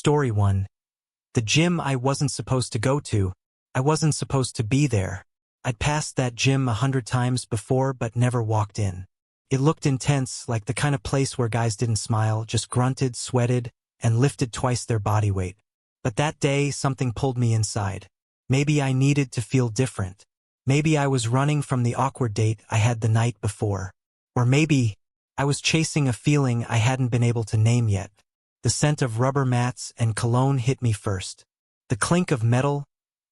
Story 1. The gym I wasn't supposed to go to. I wasn't supposed to be there. I'd passed that gym 100 times before but never walked in. It looked intense, like the kind of place where guys didn't smile, just grunted, sweated, and lifted twice their body weight. But that day, something pulled me inside. Maybe I needed to feel different. Maybe I was running from the awkward date I had the night before. Or maybe I was chasing a feeling I hadn't been able to name yet. The scent of rubber mats and cologne hit me first. The clink of metal,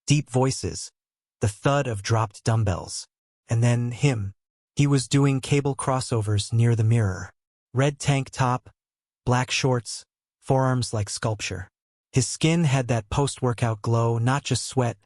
deep voices, the thud of dropped dumbbells. And then him. He was doing cable crossovers near the mirror. Red tank top, black shorts, forearms like sculpture. His skin had that post-workout glow, not just sweat,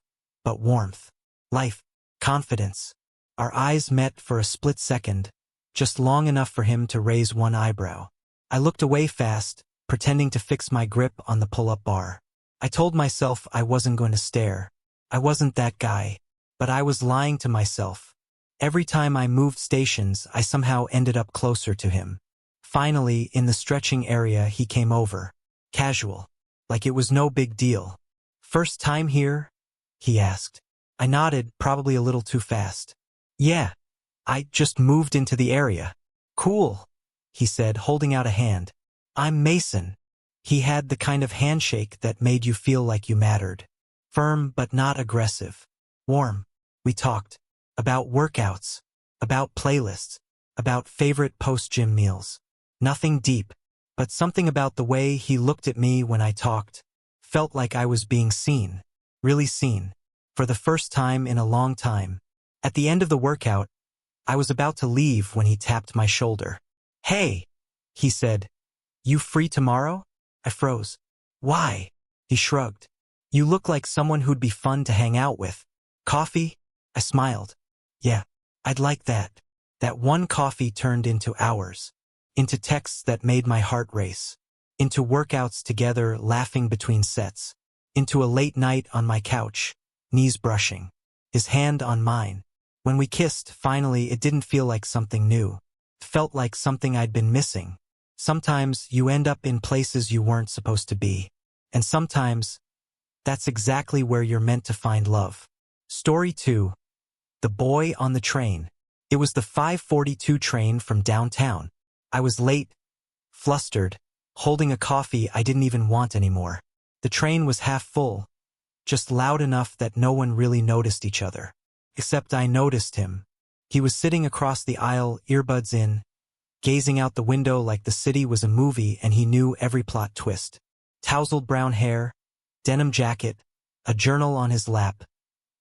but warmth, life, confidence. Our eyes met for a split second, just long enough for him to raise one eyebrow. I looked away fast, pretending to fix my grip on the pull-up bar. I told myself I wasn't going to stare. I wasn't that guy. But I was lying to myself. Every time I moved stations, I somehow ended up closer to him. Finally, in the stretching area, he came over. Casual. Like it was no big deal. "First time here?" he asked. I nodded, probably a little too fast. "Yeah. I just moved into the area." "Cool," he said, holding out a hand. "I'm Mason." He had the kind of handshake that made you feel like you mattered. Firm but not aggressive. Warm. We talked. About workouts. About playlists. About favorite post-gym meals. Nothing deep. But something about the way he looked at me when I talked felt like I was being seen. Really seen. For the first time in a long time. At the end of the workout, I was about to leave when he tapped my shoulder. "Hey," he said. "You free tomorrow?" I froze. "Why?" He shrugged. "You look like someone who'd be fun to hang out with." "Coffee?" I smiled. "Yeah, I'd like that." That one coffee turned into hours. Into texts that made my heart race. Into workouts together, laughing between sets. Into a late night on my couch, knees brushing. His hand on mine. When we kissed, finally, it didn't feel like something new. It felt like something I'd been missing. Sometimes you end up in places you weren't supposed to be. And sometimes, that's exactly where you're meant to find love. Story 2. The boy on the train. It was the 5:42 train from downtown. I was late, flustered, holding a coffee I didn't even want anymore. The train was half full, just loud enough that no one really noticed each other. Except I noticed him. He was sitting across the aisle, earbuds in, gazing out the window like the city was a movie and he knew every plot twist. Tousled brown hair, denim jacket, a journal on his lap.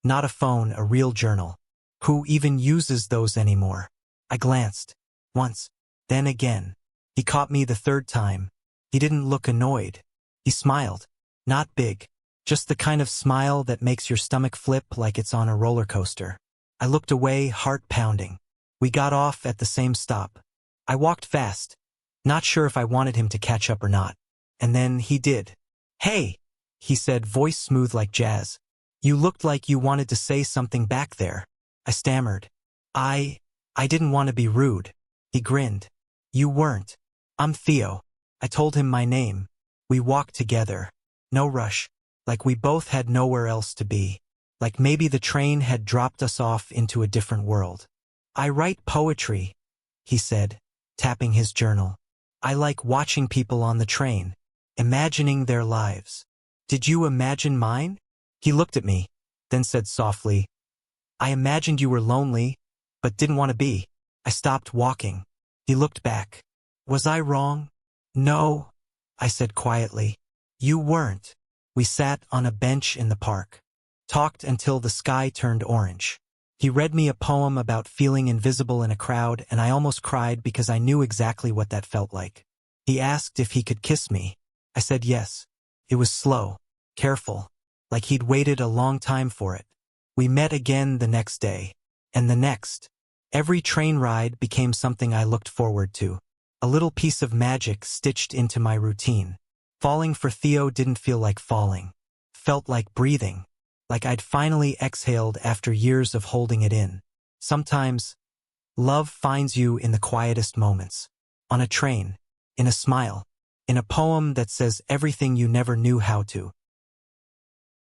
Not a phone, a real journal. Who even uses those anymore? I glanced. Once. Then again. He caught me the third time. He didn't look annoyed. He smiled. Not big. Just the kind of smile that makes your stomach flip like it's on a roller coaster. I looked away, heart pounding. We got off at the same stop. I walked fast, not sure if I wanted him to catch up or not. And then he did. "Hey," he said, voice smooth like jazz. "You looked like you wanted to say something back there." I stammered. I didn't want to be rude." He grinned. "You weren't. I'm Theo." I told him my name. We walked together. No rush. Like we both had nowhere else to be. Like maybe the train had dropped us off into a different world. "I write poetry," he said, tapping his journal. "I like watching people on the train, imagining their lives." "Did you imagine mine?" He looked at me, then said softly, "I imagined you were lonely, but didn't want to be." I stopped walking. He looked back. "Was I wrong?" "No," I said quietly. "You weren't." We sat on a bench in the park. Talked until the sky turned orange. He read me a poem about feeling invisible in a crowd, and I almost cried because I knew exactly what that felt like. He asked if he could kiss me. I said yes. It was slow, careful, like he'd waited a long time for it. We met again the next day, and the next. Every train ride became something I looked forward to. A little piece of magic stitched into my routine. Falling for Theo didn't feel like falling. Felt like breathing. Like I'd finally exhaled after years of holding it in. Sometimes, love finds you in the quietest moments. On a train. In a smile. in a poem that says everything you never knew how to.